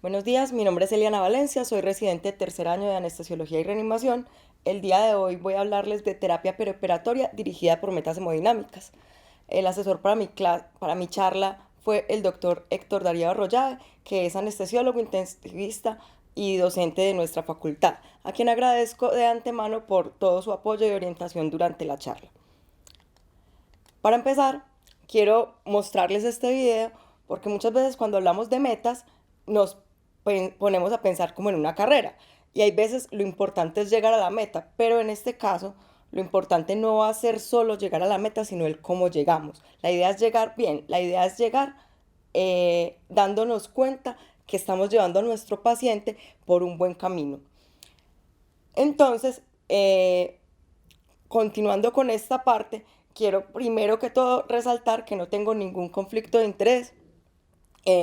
Buenos días, mi nombre es Eliana Valencia, soy residente de tercer año de anestesiología y reanimación. El día de hoy voy a hablarles de terapia perioperatoria dirigida por metas hemodinámicas. El asesor para mi charla fue el doctor Héctor Darío Arroyave, que es anestesiólogo intensivista y docente de nuestra facultad, a quien agradezco de antemano por todo su apoyo y orientación durante la charla. Para empezar, quiero mostrarles este video porque muchas veces cuando hablamos de metas nos ponemos a pensar como en una carrera y hay veces lo importante es llegar a la meta, pero en este caso lo importante no va a ser solo llegar a la meta, sino el cómo llegamos. La idea es llegar bien, la idea es llegar dándonos cuenta que estamos llevando a nuestro paciente por un buen camino. Entonces, continuando con esta parte, quiero primero que todo resaltar que no tengo ningún conflicto de interés,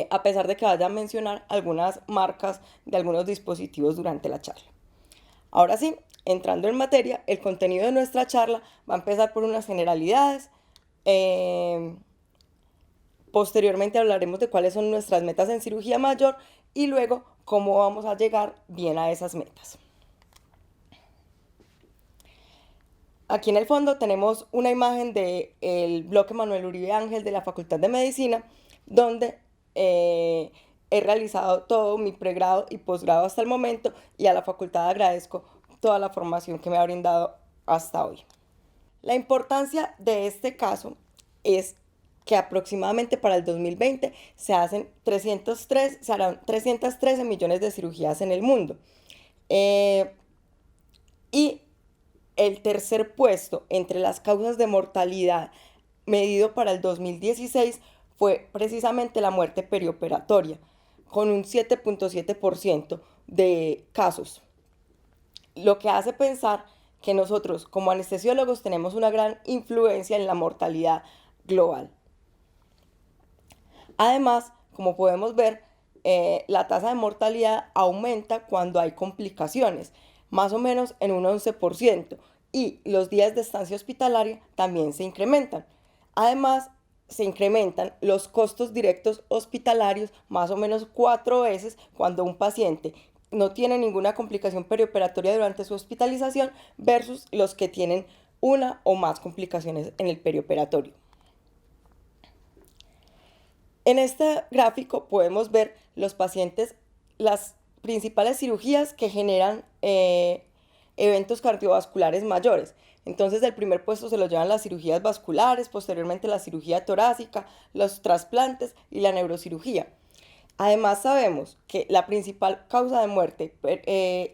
a pesar de que vaya a mencionar algunas marcas de algunos dispositivos durante la charla. Ahora sí, entrando en materia, el contenido de nuestra charla va a empezar por unas generalidades. Posteriormente hablaremos de cuáles son nuestras metas en cirugía mayor y luego cómo vamos a llegar bien a esas metas. Aquí en el fondo tenemos una imagen del bloque Manuel Uribe Ángel de la Facultad de Medicina, donde he realizado todo mi pregrado y posgrado hasta el momento y a la facultad agradezco toda la formación que me ha brindado hasta hoy. La importancia de este caso es que aproximadamente para el 2020 se harán 313 millones de cirugías en el mundo. Y el tercer puesto entre las causas de mortalidad medido para el 2016 fue precisamente la muerte perioperatoria, con un 7.7% de casos. Lo que hace pensar que nosotros como anestesiólogos tenemos una gran influencia en la mortalidad global. Además, como podemos ver, la tasa de mortalidad aumenta cuando hay complicaciones, más o menos en un 11%, y los días de estancia hospitalaria también se incrementan. Además, se incrementan los costos directos hospitalarios más o menos 4 veces cuando un paciente no tiene ninguna complicación perioperatoria durante su hospitalización versus los que tienen una o más complicaciones en el perioperatorio. En este gráfico podemos ver los pacientes, las principales cirugías que generan eventos cardiovasculares mayores. Entonces el primer puesto se lo llevan las cirugías vasculares, posteriormente la cirugía torácica, los trasplantes y la neurocirugía. Además sabemos que la principal causa de muerte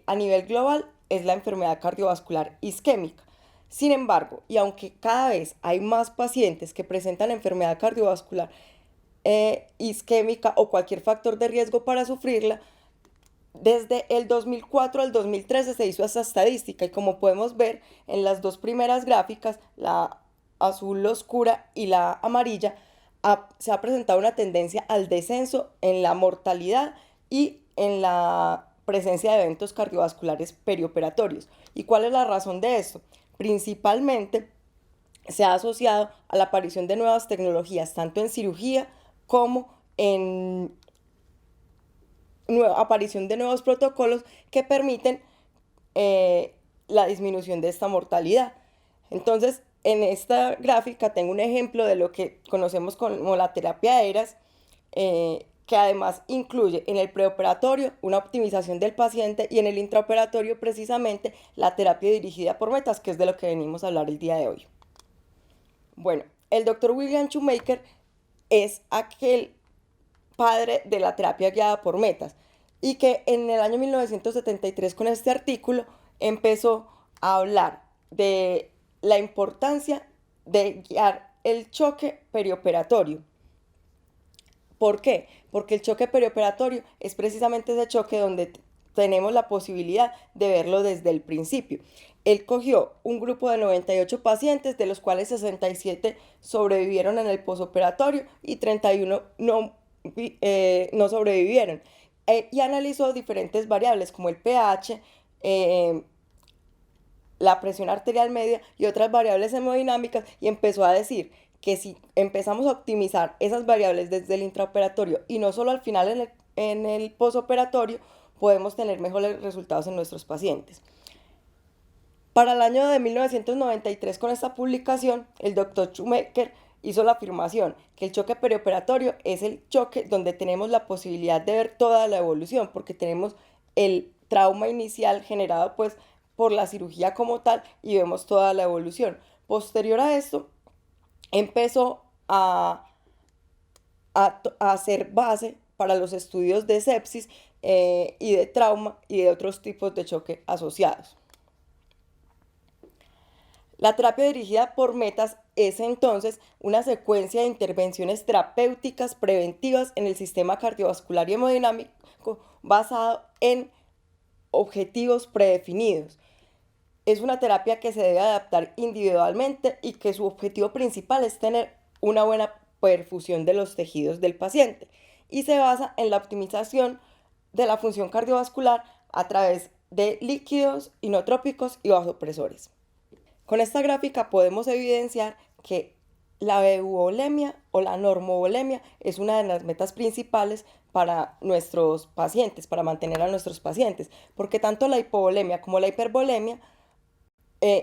a nivel global es la enfermedad cardiovascular isquémica. Sin embargo, y aunque cada vez hay más pacientes que presentan enfermedad cardiovascular isquémica o cualquier factor de riesgo para sufrirla, desde el 2004 al 2013 se hizo esta estadística y como podemos ver en las dos primeras gráficas, la azul oscura y la amarilla, se ha presentado una tendencia al descenso en la mortalidad y en la presencia de eventos cardiovasculares perioperatorios. ¿Y cuál es la razón de esto? Principalmente se ha asociado a la aparición de nuevas tecnologías, tanto en cirugía como en aparición de nuevos protocolos que permiten la disminución de esta mortalidad. Entonces, en esta gráfica tengo un ejemplo de lo que conocemos como la terapia de ERAS, que además incluye en el preoperatorio una optimización del paciente y en el intraoperatorio precisamente la terapia dirigida por metas, que es de lo que venimos a hablar el día de hoy. Bueno, el doctor William Shoemaker es aquel padre de la terapia guiada por metas y que en el año 1973 con este artículo empezó a hablar de la importancia de guiar el choque perioperatorio. ¿Por qué? Porque el choque perioperatorio es precisamente ese choque donde tenemos la posibilidad de verlo desde el principio. Él cogió un grupo de 98 pacientes, de los cuales 67 sobrevivieron en el posoperatorio y 31 no sobrevivieron. Y analizó diferentes variables como el pH, la presión arterial media y otras variables hemodinámicas y empezó a decir que si empezamos a optimizar esas variables desde el intraoperatorio y no solo al final en el posoperatorio, podemos tener mejores resultados en nuestros pacientes. Para el año de 1993, con esta publicación, el doctor Schumacher hizo la afirmación que el choque perioperatorio es el choque donde tenemos la posibilidad de ver toda la evolución, porque tenemos el trauma inicial generado pues por la cirugía como tal y vemos toda la evolución. Posterior a esto, empezó a hacer base para los estudios de sepsis y de trauma y de otros tipos de choque asociados. La terapia dirigida por metas es entonces una secuencia de intervenciones terapéuticas preventivas en el sistema cardiovascular y hemodinámico basado en objetivos predefinidos. Es una terapia que se debe adaptar individualmente y que su objetivo principal es tener una buena perfusión de los tejidos del paciente y se basa en la optimización de la función cardiovascular a través de líquidos inotrópicos y vasopresores. Con esta gráfica podemos evidenciar que la euvolemia o la normovolemia es una de las metas principales para nuestros pacientes, para mantener a nuestros pacientes, porque tanto la hipovolemia como la hipervolemia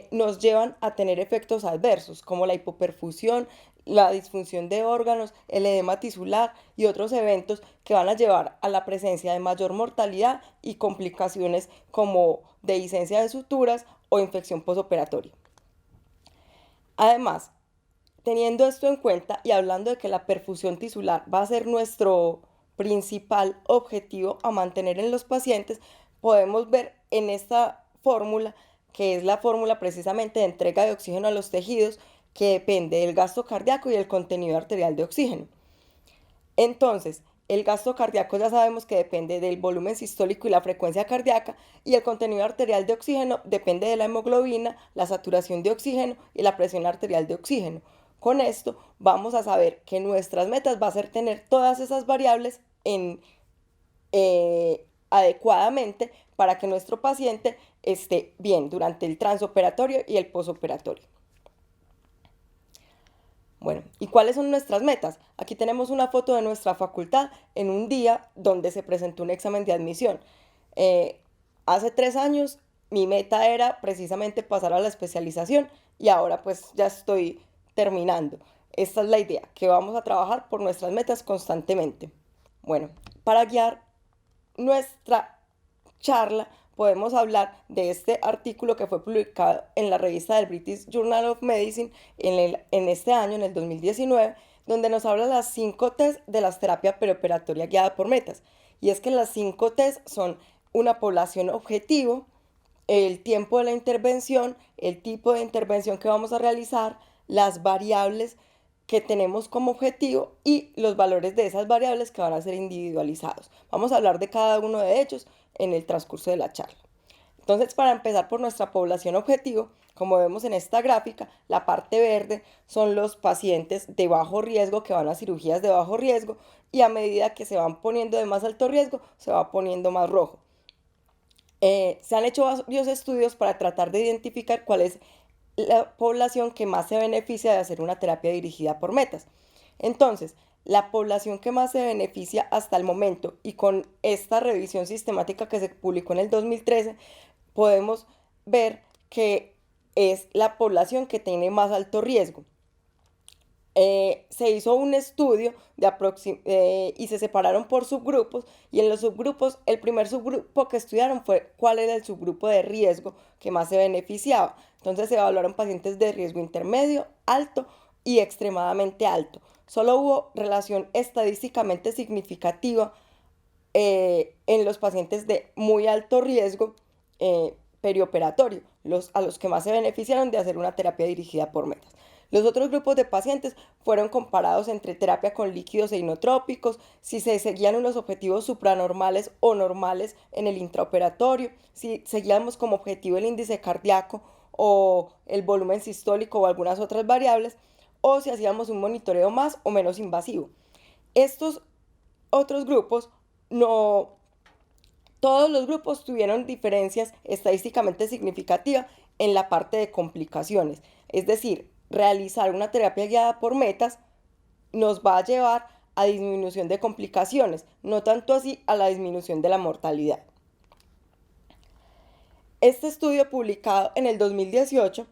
nos llevan a tener efectos adversos, como la hipoperfusión, la disfunción de órganos, el edema tisular y otros eventos que van a llevar a la presencia de mayor mortalidad y complicaciones como dehiscencia de suturas o infección posoperatoria. Además, teniendo esto en cuenta y hablando de que la perfusión tisular va a ser nuestro principal objetivo a mantener en los pacientes, podemos ver en esta fórmula, que es la fórmula precisamente de entrega de oxígeno a los tejidos, que depende del gasto cardíaco y el contenido arterial de oxígeno. Entonces, el gasto cardíaco ya sabemos que depende del volumen sistólico y la frecuencia cardíaca, y el contenido arterial de oxígeno depende de la hemoglobina, la saturación de oxígeno y la presión arterial de oxígeno. Con esto vamos a saber que nuestras metas va a ser tener todas esas variables adecuadamente para que nuestro paciente esté bien durante el transoperatorio y el posoperatorio. Bueno, ¿y cuáles son nuestras metas? Aquí tenemos una foto de nuestra facultad en un día donde se presentó un examen de admisión. Hace 3 años mi meta era precisamente pasar a la especialización y ahora pues ya estoy terminando. Esta es la idea, que vamos a trabajar por nuestras metas constantemente. Bueno, para guiar nuestra charla podemos hablar de este artículo que fue publicado en la revista del British Journal of Medicine en este año, en el 2019, donde nos habla de las 5 T's de la terapia preoperatoria guiada por metas. Y es que las 5 T's son una población objetivo, el tiempo de la intervención, el tipo de intervención que vamos a realizar, las variables que tenemos como objetivo y los valores de esas variables que van a ser individualizados. Vamos a hablar de cada uno de ellos en el transcurso de la charla. Entonces, para empezar por nuestra población objetivo, como vemos en esta gráfica, la parte verde son los pacientes de bajo riesgo que van a cirugías de bajo riesgo y a medida que se van poniendo de más alto riesgo, se va poniendo más rojo. Se han hecho varios estudios para tratar de identificar cuál es la población que más se beneficia de hacer una terapia dirigida por metas. Entonces, la población que más se beneficia hasta el momento y con esta revisión sistemática que se publicó en el 2013, podemos ver que es la población que tiene más alto riesgo. Se hizo un estudio y se separaron por subgrupos y en los subgrupos, el primer subgrupo que estudiaron fue cuál era el subgrupo de riesgo que más se beneficiaba. Entonces se evaluaron pacientes de riesgo intermedio, alto y extremadamente alto. Solo hubo relación estadísticamente significativa en los pacientes de muy alto riesgo perioperatorio, a los que más se beneficiaron de hacer una terapia dirigida por metas. Los otros grupos de pacientes fueron comparados entre terapia con líquidos e inotrópicos, si se seguían unos objetivos supranormales o normales en el intraoperatorio, si seguíamos como objetivo el índice cardíaco o el volumen sistólico o algunas otras variables, o si hacíamos un monitoreo más o menos invasivo. Estos otros grupos no... Todos los grupos tuvieron diferencias estadísticamente significativas en la parte de complicaciones, es decir, realizar una terapia guiada por metas nos va a llevar a disminución de complicaciones, no tanto así a la disminución de la mortalidad. Este estudio, publicado en el 2018,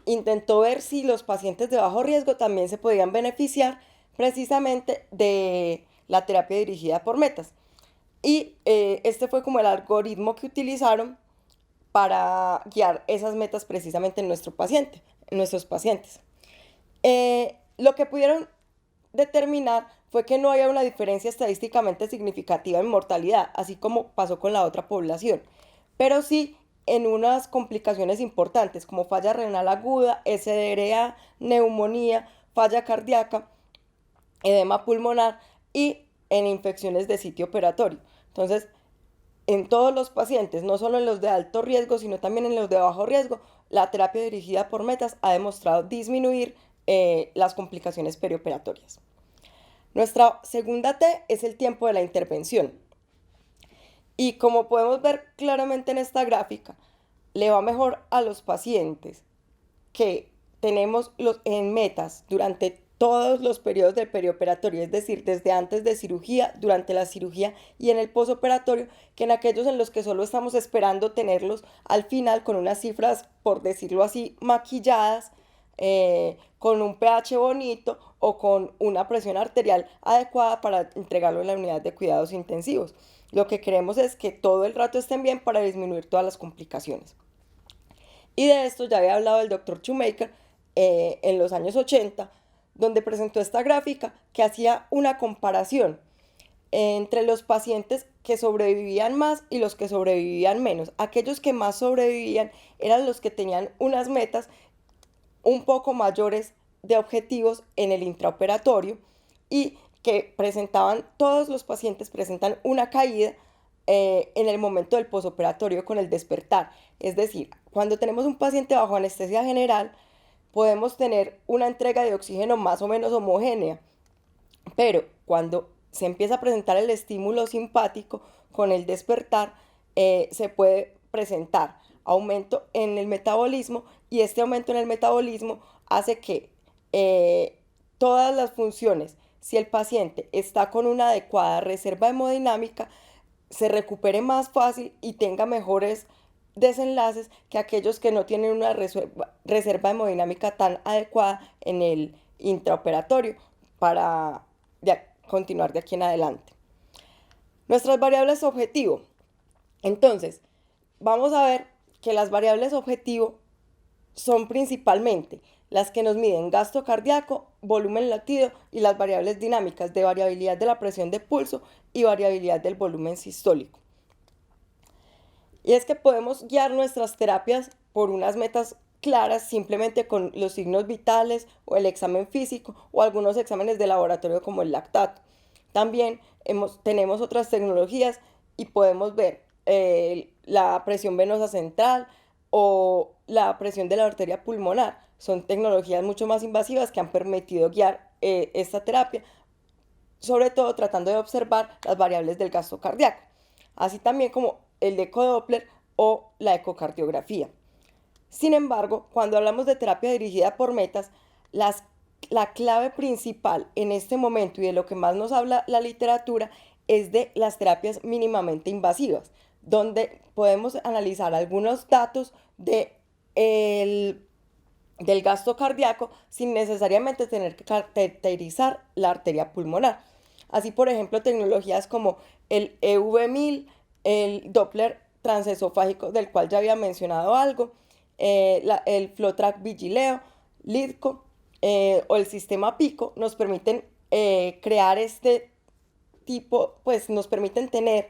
intentó ver si los pacientes de bajo riesgo también se podían beneficiar precisamente de la terapia dirigida por metas. Y este fue como el algoritmo que utilizaron para guiar esas metas precisamente en nuestros pacientes. Lo que pudieron determinar fue que no había una diferencia estadísticamente significativa en mortalidad, así como pasó con la otra población, pero sí en unas complicaciones importantes como falla renal aguda, SDRA, neumonía, falla cardíaca, edema pulmonar y en infecciones de sitio operatorio. Entonces, en todos los pacientes, no solo en los de alto riesgo, sino también en los de bajo riesgo, la terapia dirigida por metas ha demostrado disminuir las complicaciones perioperatorias. Nuestra segunda T es el tiempo de la intervención. Y como podemos ver claramente en esta gráfica, le va mejor a los pacientes que tenemos en metas durante todos los periodos del perioperatorio, es decir, desde antes de cirugía, durante la cirugía y en el posoperatorio, que en aquellos en los que solo estamos esperando tenerlos al final con unas cifras, por decirlo así, maquilladas, con un pH bonito o con una presión arterial adecuada para entregarlo en la unidad de cuidados intensivos. Lo que queremos es que todo el rato estén bien para disminuir todas las complicaciones. Y de esto ya había hablado el doctor Shoemaker en los años 80, donde presentó esta gráfica que hacía una comparación entre los pacientes que sobrevivían más y los que sobrevivían menos. Aquellos que más sobrevivían eran los que tenían unas metas un poco mayores de objetivos en el intraoperatorio y que todos los pacientes presentan una caída en el momento del posoperatorio con el despertar. Es decir, cuando tenemos un paciente bajo anestesia general, podemos tener una entrega de oxígeno más o menos homogénea, pero cuando se empieza a presentar el estímulo simpático con el despertar, se puede presentar aumento en el metabolismo y este aumento en el metabolismo hace que todas las funciones, si el paciente está con una adecuada reserva hemodinámica, se recupere más fácil y tenga mejores desenlaces que aquellos que no tienen una reserva hemodinámica tan adecuada en el intraoperatorio para continuar de aquí en adelante. Nuestras variables objetivo. Entonces, vamos a ver que las variables objetivo son principalmente las que nos miden gasto cardíaco, volumen latido y las variables dinámicas de variabilidad de la presión de pulso y variabilidad del volumen sistólico. Y es que podemos guiar nuestras terapias por unas metas claras simplemente con los signos vitales o el examen físico o algunos exámenes de laboratorio como el lactato. También tenemos otras tecnologías y podemos ver la presión venosa central o la presión de la arteria pulmonar. Son tecnologías mucho más invasivas que han permitido guiar esta terapia, sobre todo tratando de observar las variables del gasto cardíaco, así también como el ecodoppler o la ecocardiografía. Sin embargo, cuando hablamos de terapia dirigida por metas, la clave principal en este momento y de lo que más nos habla la literatura es de las terapias mínimamente invasivas, donde podemos analizar algunos datos del gasto cardíaco sin necesariamente tener que caracterizar la arteria pulmonar. Así, por ejemplo, tecnologías como el EV1000, el Doppler transesofágico, del cual ya había mencionado algo, el FlowTrack Vigileo, LIDCO o el sistema PICO nos permiten crear este tipo, pues nos permiten tener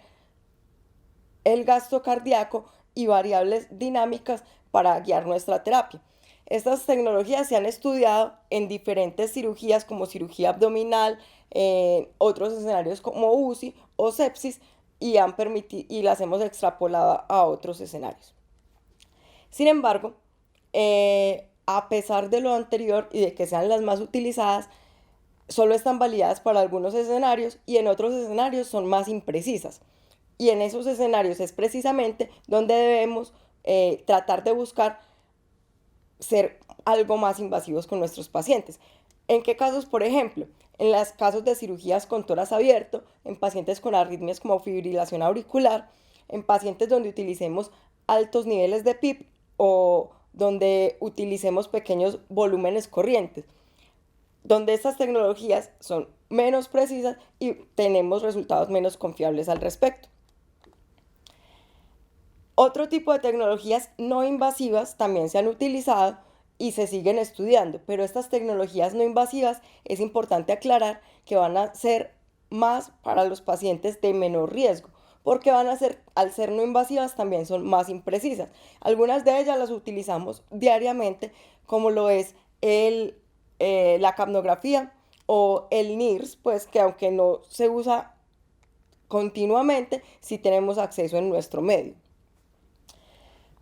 el gasto cardíaco y variables dinámicas para guiar nuestra terapia. Estas tecnologías se han estudiado en diferentes cirugías como cirugía abdominal, otros escenarios como UCI o sepsis y las hemos extrapolado a otros escenarios. Sin embargo, a pesar de lo anterior y de que sean las más utilizadas, solo están validadas para algunos escenarios y en otros escenarios son más imprecisas. Y en esos escenarios es precisamente donde debemos tratar de buscar ser algo más invasivos con nuestros pacientes. ¿En qué casos, por ejemplo? En los casos de cirugías con tórax abierto, en pacientes con arritmias como fibrilación auricular, en pacientes donde utilicemos altos niveles de PIB o donde utilicemos pequeños volúmenes corrientes, donde estas tecnologías son menos precisas y tenemos resultados menos confiables al respecto. Otro tipo de tecnologías no invasivas también se han utilizado y se siguen estudiando, pero estas tecnologías no invasivas es importante aclarar que van a ser más para los pacientes de menor riesgo, porque van a ser, al ser no invasivas, también son más imprecisas. Algunas de ellas las utilizamos diariamente, como lo es la capnografía o el NIRS, pues que aunque no se usa continuamente, sí tenemos acceso en nuestro medio.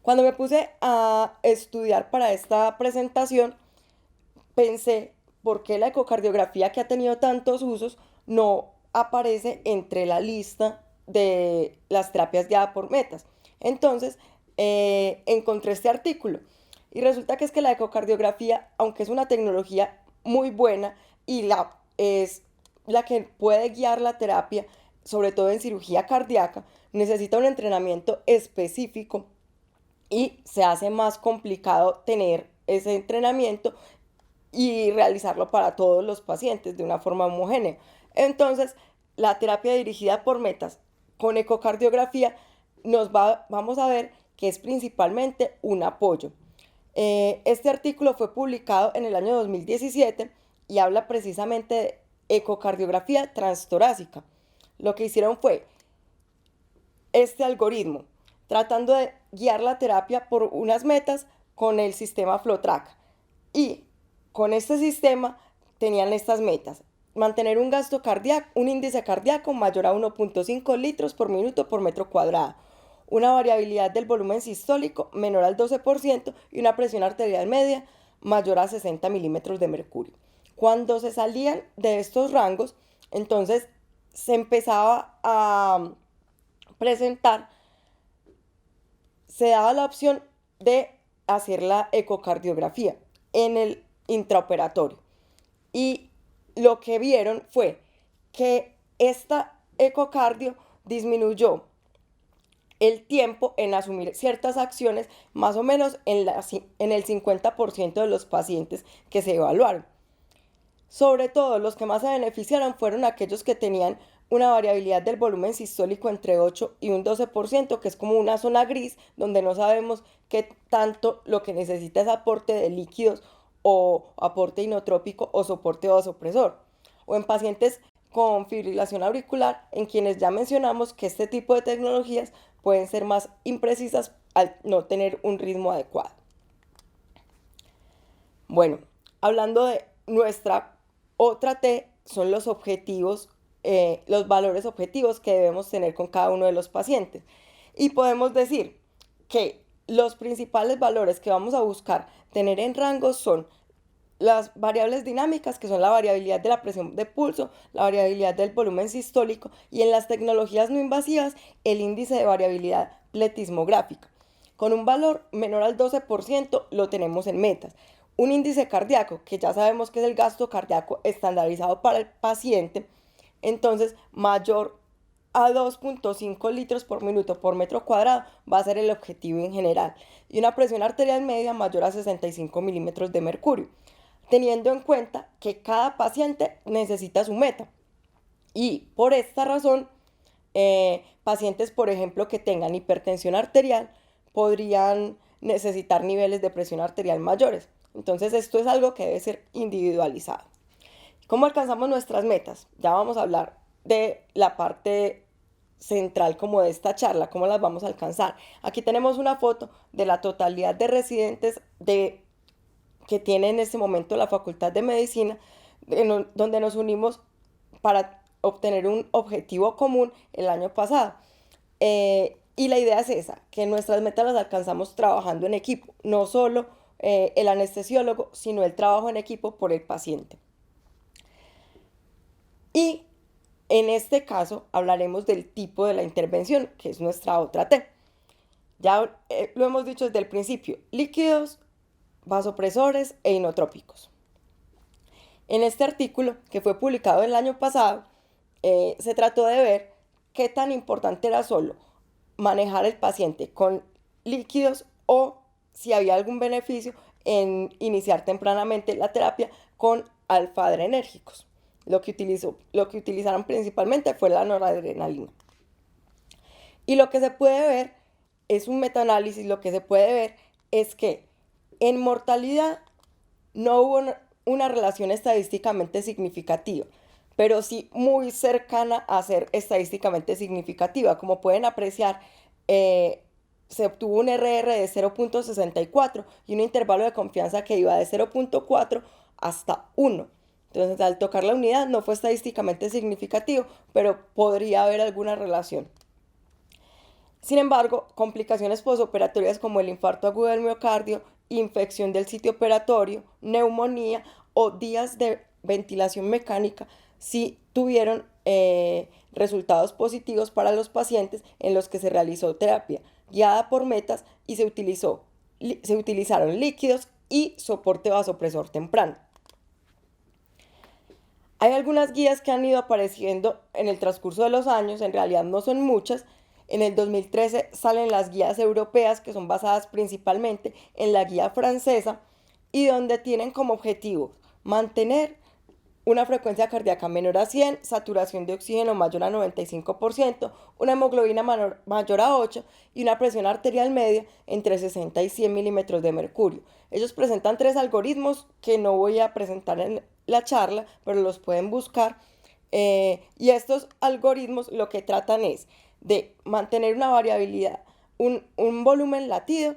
Cuando me puse a estudiar para esta presentación, pensé por qué la ecocardiografía, que ha tenido tantos usos, no aparece entre la lista de las terapias guiadas por metas. Entonces, encontré este artículo y resulta que es que la ecocardiografía, aunque es una tecnología muy buena y es la que puede guiar la terapia, sobre todo en cirugía cardíaca, necesita un entrenamiento específico y se hace más complicado tener ese entrenamiento y realizarlo para todos los pacientes de una forma homogénea. Entonces, la terapia dirigida por metas con ecocardiografía vamos a ver que es principalmente un apoyo. Este artículo fue publicado en el año 2017 y habla precisamente de ecocardiografía transtorácica. Lo que hicieron fue este algoritmo, tratando de guiar la terapia por unas metas con el sistema FlowTrack. Y con este sistema tenían estas metas: mantener un gasto cardíaco, un índice cardíaco mayor a 1.5 litros por minuto por metro cuadrado, una variabilidad del volumen sistólico menor al 12% y una presión arterial media mayor a 60 milímetros de mercurio. Cuando se salían de estos rangos, entonces se empezaba a presentar, se daba la opción de hacer la ecocardiografía en el intraoperatorio. Y lo que vieron fue que esta ecocardio disminuyó el tiempo en asumir ciertas acciones, más o menos en el 50% de los pacientes que se evaluaron. Sobre todo, los que más se beneficiaron fueron aquellos que tenían una variabilidad del volumen sistólico entre 8 y un 12%, que es como una zona gris donde no sabemos qué tanto lo que necesita es aporte de líquidos o aporte inotrópico o soporte vasopresor. O en pacientes con fibrilación auricular, en quienes ya mencionamos que este tipo de tecnologías pueden ser más imprecisas al no tener un ritmo adecuado. Bueno, hablando de nuestra otra T, son los objetivos, los valores objetivos que debemos tener con cada uno de los pacientes. Y podemos decir que los principales valores que vamos a buscar tener en rango son las variables dinámicas, que son la variabilidad de la presión de pulso, la variabilidad del volumen sistólico, y en las tecnologías no invasivas, el índice de variabilidad pletismográfica. Con un valor menor al 12% lo tenemos en metas. Un índice cardíaco, que ya sabemos que es el gasto cardíaco estandarizado para el paciente, entonces mayor a 2.5 litros por minuto por metro cuadrado va a ser el objetivo en general. Y una presión arterial media mayor a 65 milímetros de mercurio, teniendo en cuenta que cada paciente necesita su meta. Y por esta razón, pacientes, por ejemplo, que tengan hipertensión arterial podrían necesitar niveles de presión arterial mayores. Entonces, esto es algo que debe ser individualizado. ¿Cómo alcanzamos nuestras metas? Ya vamos a hablar de la parte central como de esta charla, cómo las vamos a alcanzar. Aquí tenemos una foto de la totalidad de residentes que tiene en este momento la Facultad de Medicina, donde nos unimos para obtener un objetivo común el año pasado. Y la idea es esa, que nuestras metas las alcanzamos trabajando en equipo, no solo el anestesiólogo, sino el trabajo en equipo por el paciente. Y en este caso hablaremos del tipo de la intervención, que es nuestra otra T. Ya lo hemos dicho desde el principio: líquidos, vasopresores e inotrópicos. En este artículo, que fue publicado el año pasado, se trató de ver qué tan importante era solo manejar el paciente con líquidos o si había algún beneficio en iniciar tempranamente la terapia con alfa-adrenérgicos. Lo que utilizaron principalmente fue la noradrenalina. Y lo que se puede ver es un metaanálisis, lo que se puede ver es que en mortalidad no hubo una relación estadísticamente significativa, pero sí muy cercana a ser estadísticamente significativa. Como pueden apreciar, se obtuvo un RR de 0.64 y un intervalo de confianza que iba de 0.4 hasta 1. Entonces, al tocar la unidad no fue estadísticamente significativo, pero podría haber alguna relación. Sin embargo, complicaciones posoperatorias como el infarto agudo del miocardio, infección del sitio operatorio, neumonía o días de ventilación mecánica sí tuvieron resultados positivos para los pacientes en los que se realizó terapia guiada por metas y se utilizaron líquidos y soporte vasopresor temprano. Hay algunas guías que han ido apareciendo en el transcurso de los años, en realidad no son muchas. En el 2013 salen las guías europeas, que son basadas principalmente en la guía francesa y donde tienen como objetivo mantener una frecuencia cardíaca menor a 100, saturación de oxígeno mayor a 95%, una hemoglobina mayor a 8 y una presión arterial media entre 60 y 100 milímetros de mercurio. Ellos presentan 3 algoritmos que no voy a presentar en la charla, pero los pueden buscar. Y estos algoritmos lo que tratan es de mantener una variabilidad, un volumen latido,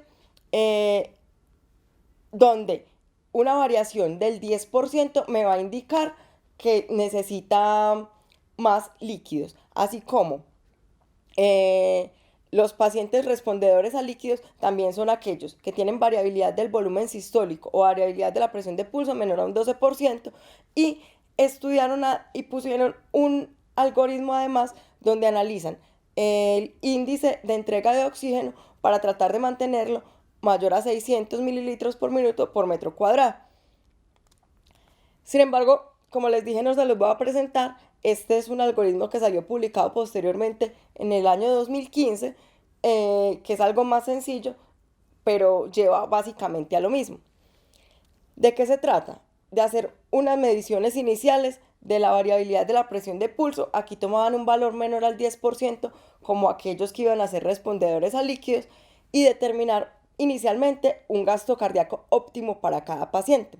donde una variación del 10% me va a indicar que necesita más líquidos, así como los pacientes respondedores a líquidos también son aquellos que tienen variabilidad del volumen sistólico o variabilidad de la presión de pulso menor a un 12% y estudiaron y pusieron un algoritmo además donde analizan el índice de entrega de oxígeno para tratar de mantenerlo mayor a 600 mililitros por minuto por metro cuadrado. Sin embargo, como les dije, no se los voy a presentar. Este es un algoritmo que salió publicado posteriormente en el año 2015, que es algo más sencillo, pero lleva básicamente a lo mismo. ¿De qué se trata? De hacer unas mediciones iniciales de la variabilidad de la presión de pulso. Aquí tomaban un valor menor al 10%, como aquellos que iban a ser respondedores a líquidos, y determinar inicialmente un gasto cardíaco óptimo para cada paciente.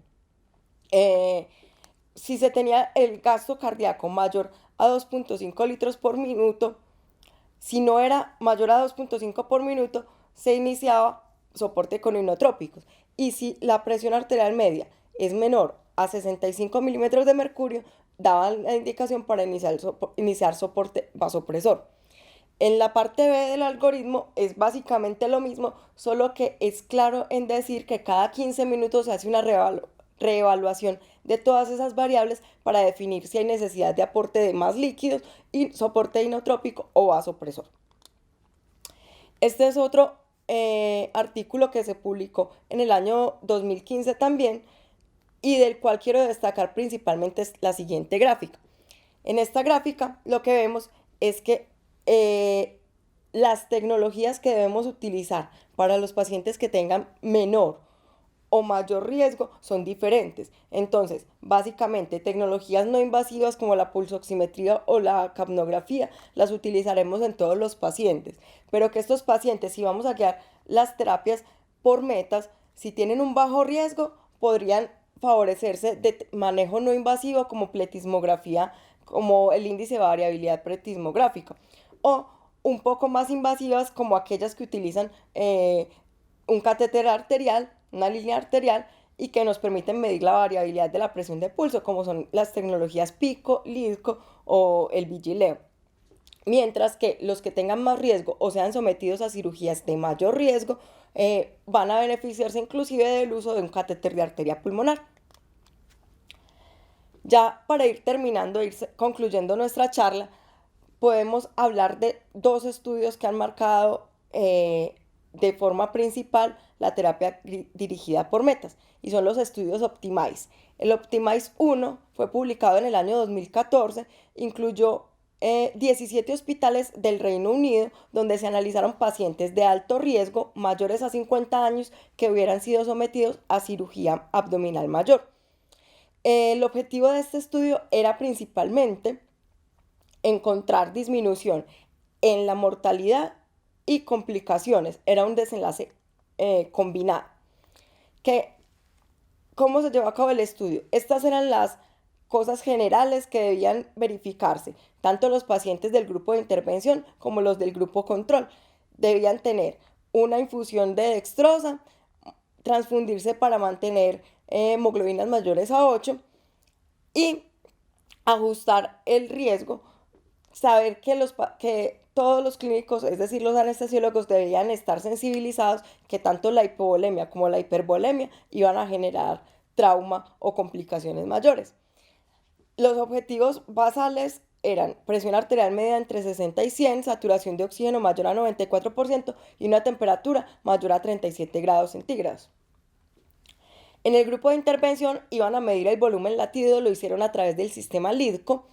Si se tenía el gasto cardíaco mayor a 2.5 litros por minuto, si no era mayor a 2.5 por minuto, se iniciaba soporte con inotrópicos. Y si la presión arterial media es menor a 65 milímetros de mercurio, daban la indicación para iniciar soporte vasopresor. En la parte B del algoritmo es básicamente lo mismo, solo que es claro en decir que cada 15 minutos se hace una reevaluación de todas esas variables para definir si hay necesidad de aporte de más líquidos y soporte inotrópico o vasopresor. Este es otro artículo que se publicó en el año 2015 también y del cual quiero destacar principalmente la siguiente gráfica. En esta gráfica lo que vemos es que las tecnologías que debemos utilizar para los pacientes que tengan menor o mayor riesgo son diferentes. Entonces, básicamente, tecnologías no invasivas como la pulsoximetría o la capnografía las utilizaremos en todos los pacientes, pero que estos pacientes, si vamos a guiar las terapias por metas, si tienen un bajo riesgo, podrían favorecerse de manejo no invasivo como pletismografía, como el índice de variabilidad pletismográfica, o un poco más invasivas como aquellas que utilizan un catéter arterial, una línea arterial, y que nos permiten medir la variabilidad de la presión de pulso, como son las tecnologías PICO, LIDCO o el Vigileo. Mientras que los que tengan más riesgo o sean sometidos a cirugías de mayor riesgo van a beneficiarse inclusive del uso de un catéter de arteria pulmonar. Ya para ir terminando, concluyendo nuestra charla, podemos hablar de 2 estudios que han marcado de forma principal la terapia dirigida por metas y son los estudios Optimize. El Optimize 1 fue publicado en el año 2014, incluyó 17 hospitales del Reino Unido donde se analizaron pacientes de alto riesgo mayores a 50 años que hubieran sido sometidos a cirugía abdominal mayor. El objetivo de este estudio era principalmente encontrar disminución en la mortalidad y complicaciones. Era un desenlace combinado. ¿Cómo se llevó a cabo el estudio? Estas eran las cosas generales que debían verificarse. Tanto los pacientes del grupo de intervención como los del grupo control debían tener una infusión de dextrosa, transfundirse para mantener hemoglobinas mayores a 8 y ajustar el riesgo, saber que todos los clínicos, es decir, los anestesiólogos, debían estar sensibilizados que tanto la hipovolemia como la hipervolemia iban a generar trauma o complicaciones mayores. Los objetivos basales eran presión arterial media entre 60 y 100, saturación de oxígeno mayor a 94% y una temperatura mayor a 37 grados centígrados. En el grupo de intervención iban a medir el volumen latido, lo hicieron a través del sistema LIDCO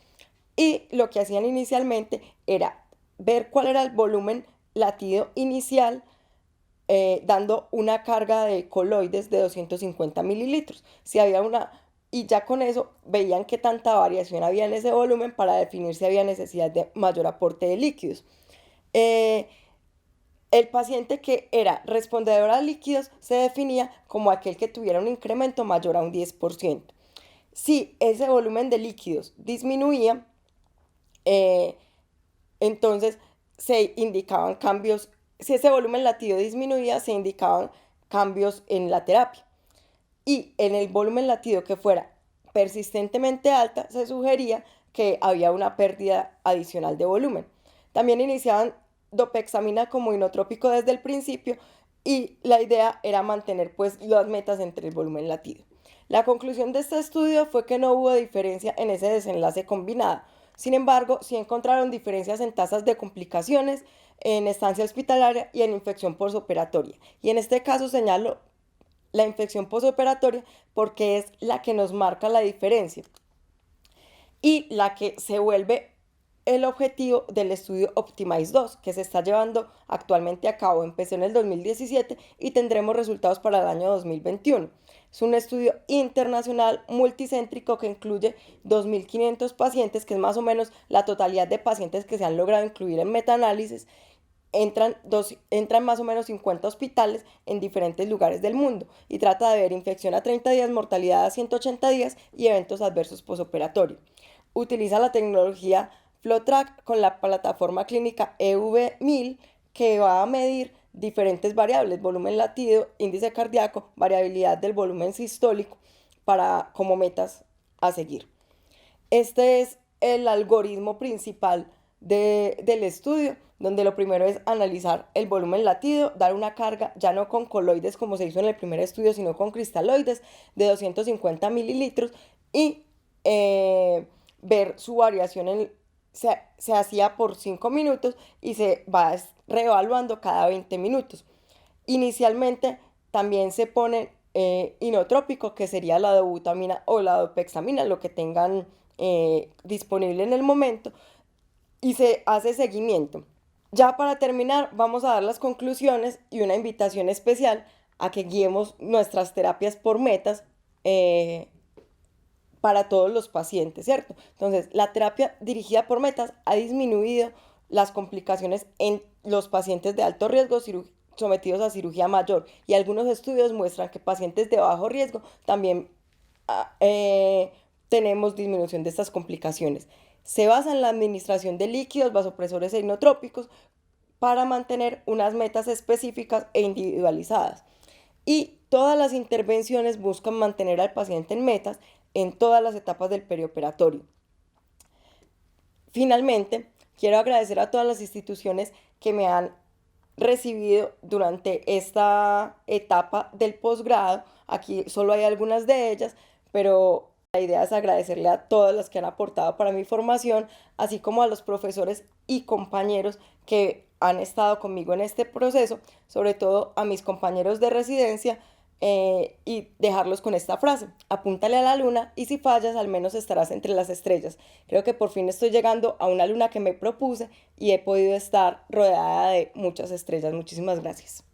y lo que hacían inicialmente era ver cuál era el volumen latido inicial dando una carga de coloides de 250 mililitros. Si había y ya con eso veían qué tanta variación había en ese volumen para definir si había necesidad de mayor aporte de líquidos. El paciente que era respondedor a líquidos se definía como aquel que tuviera un incremento mayor a un 10%. Si ese volumen de líquidos disminuía, entonces se indicaban cambios. Si ese volumen latido disminuía, se indicaban cambios en la terapia. Y en el volumen latido que fuera persistentemente alta, se sugería que había una pérdida adicional de volumen. También iniciaban dopexamina como inotrópico desde el principio y la idea era mantener pues las metas entre el volumen latido. La conclusión de este estudio fue que no hubo diferencia en ese desenlace combinado. Sin embargo, sí encontraron diferencias en tasas de complicaciones, en estancia hospitalaria y en infección postoperatoria. Y en este caso señalo la infección postoperatoria porque es la que nos marca la diferencia y la que se vuelve el objetivo del estudio Optimize 2, que se está llevando actualmente a cabo. Empezó en el 2017 y tendremos resultados para el año 2021. Es un estudio internacional multicéntrico que incluye 2.500 pacientes, que es más o menos la totalidad de pacientes que se han logrado incluir en metaanálisis. Entran más o menos 50 hospitales en diferentes lugares del mundo y trata de ver infección a 30 días, mortalidad a 180 días y eventos adversos postoperatorios. Utiliza la tecnología FlowTrack con la plataforma clínica EV1000 que va a medir diferentes variables, volumen latido, índice cardíaco, variabilidad del volumen sistólico como metas a seguir. Este es el algoritmo principal del estudio, donde lo primero es analizar el volumen latido, dar una carga ya no con coloides como se hizo en el primer estudio, sino con cristaloides de 250 mililitros y ver su variación se hacía por 5 minutos y se va reevaluando cada 20 minutos. Inicialmente también se pone inotrópico, que sería la dobutamina o la dopexamina, lo que tengan disponible en el momento, y se hace seguimiento. Ya para terminar, vamos a dar las conclusiones y una invitación especial a que guiemos nuestras terapias por metas para todos los pacientes, ¿cierto? Entonces, la terapia dirigida por metas ha disminuido las complicaciones en los pacientes de alto riesgo sometidos a cirugía mayor y algunos estudios muestran que pacientes de bajo riesgo también tenemos disminución de estas complicaciones. Se basa en la administración de líquidos, vasopresores e inotrópicos para mantener unas metas específicas e individualizadas. Y todas las intervenciones buscan mantener al paciente en metas en todas las etapas del perioperatorio. Finalmente, quiero agradecer a todas las instituciones que me han recibido durante esta etapa del posgrado. Aquí solo hay algunas de ellas, pero la idea es agradecerle a todas las que han aportado para mi formación, así como a los profesores y compañeros que han estado conmigo en este proceso, sobre todo a mis compañeros de residencia, y dejarlos con esta frase: apúntale a la luna y si fallas al menos estarás entre las estrellas. Creo que por fin estoy llegando a una luna que me propuse y he podido estar rodeada de muchas estrellas. Muchísimas gracias.